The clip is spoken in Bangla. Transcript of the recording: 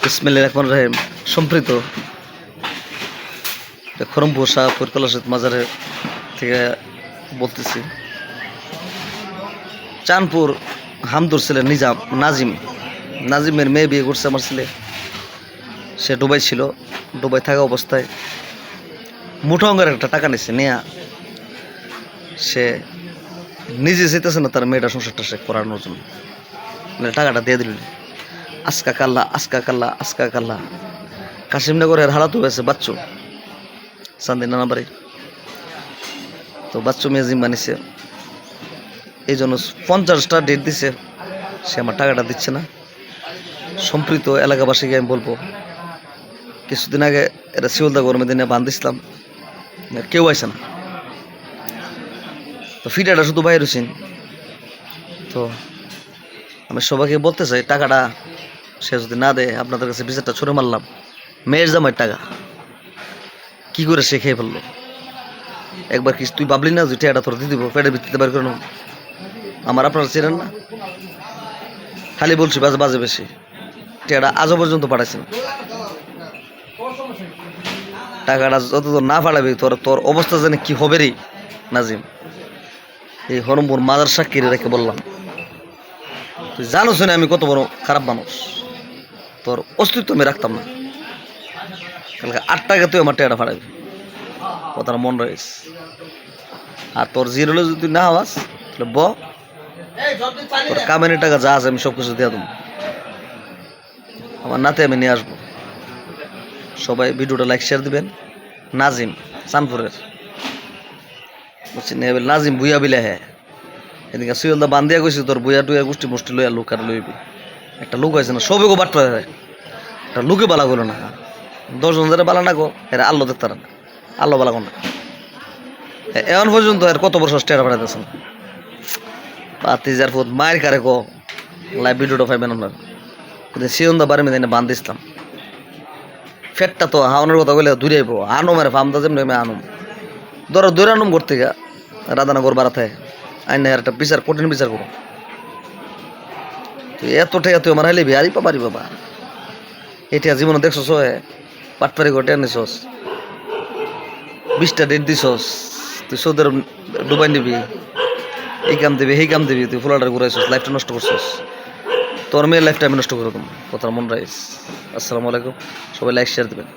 বিসমিল্লাহির রহমানির রহিম। সম্প্রীত খরমপুর শাহপুর কলাশিত মাজারে থেকে বলতেছি। চাঁদপুর হামদুর ছেলে নাজিমের মেয়ে বিয়ে করছে আমার ছেলে। সে দুবাই ছিল, দুবাই থাকা অবস্থায় মুঠো অঙ্গের একটা টাকা নিচ্ছে নেয়া, সে নিজে যেতেছে না তার মেয়েটা সংসারটা সে করানোর জন্য, মানে টাকাটা দিয়ে দিল। আজকা কাল্লা কাশিমনগরের হালাতু হয়েছে বাচ্চু চান্দি নানা বাড়ি। তো বাচ্চু মেয়ে জিম্মা নিছে, এই জন্য 50টা ডেট দিছে, সে আমার টাকাটা দিচ্ছে না। সম্প্রীত এলাকাবাসীকে আমি বলবো, কিছুদিন আগে এটা শিওলদা গরমের দিনে বান্ধিছিলাম, কেউ আসে না। তো ফিটাটা শুধু বাইর হয়েছেন। তো আমি সবাইকে বলতে চাই, টাকাটা সে যদি না দেয়, আপনাদের কাছে বিচারটা ছুড়ে মারলাম। মেয়ের জামাইয়ের টাকা কি করে সে খেয়ে ফেললো? একবার কি তুই ভাবলি না যে টাকাটা তোর দিয়ে দিব, পেটের ভিত্তিতে বের করে নেব? আমার আপনারা চেনেন না, খালি বলছি বাজে বেশি। টাকাটা আজও পর্যন্ত পাঠাইছেন। টাকাটা যত তোর না পাঠাবি, তোর অবস্থা জানে কি হবে রে নাজিম। এই হরমপুর মাজার সাক্ষীরে রেখে বললাম, তুই জানোস না আমি কত বড় খারাপ মানুষ, তোর অস্তিত্ব আমি রাখতাম না। কালকে 8 টাকা তুই আমার টাকাটা ফাড়াবি, কথাটা মন রয়েছে। আর তোর জিরোলে যদি না হওয়াস তাহলে তোর কামানের টাকা যা আছে আমি সব কিছু দিয়ে দেবো। আমার নাতে আমি নিয়ে আসবো। সবাই ভিডিওটা লাইক শেয়ার দিবেন। নাজিম চাঁদপুরের বুঝছেন, নাজিম বুইয়া বিলে হ্যাঁ, এদিকে সুইলদা বান্ধিয়া গেছি, তোর বুইয়া টুইয়া গোষ্ঠী মুষ্টি লইয়া লোক আর লইবি। একটা লোক হয়েছে না, সবে গো বাট্টা একটা লোকে বালা করলো না। 10 জন যারা বালা না গো, এরা আল্লাহ দেখতে না, আল্লাহ বালা না। এখন পর্যন্ত আর কত বছর স্টেরা পাঠাইতেছেন পাতিজার ফুট মায়ের কারে কো লাইভ ভিডিওটা পাইবেন আপনার। কিন্তু সিয়ন্দা বারে মেদিনে বান্ধিছিলাম, ফেটটা তো হাওনের কথা বলে দূরে আইব। আনুমের ফামদা যেমনি আমি আনুম দৌড় আনুম করতে গা রাধানগর বাড়াতে আইন একটা বিচার, কঠিন বিচার করো। তুই এত ঠেকা তুই আমার হাইলে বিহারি পারি বাবা। এটা জীবনে দেখছস পাটপারি ঘটে আনিস, 20টা ডেট দিছস, তুই সৌদি আরব ডুবাই নিবি, এই কাম দিবি সেই কাম দিবি, তুই ফুলাটার ঘুরাইছস, লাইফটা নষ্ট করছস। তোর মেয়ের লাইফটা আমি নষ্ট করে দেবো, কথা মন রাখিস। আসসালামু আলাইকুম, সবাই লাইক শেয়ার দেবেন।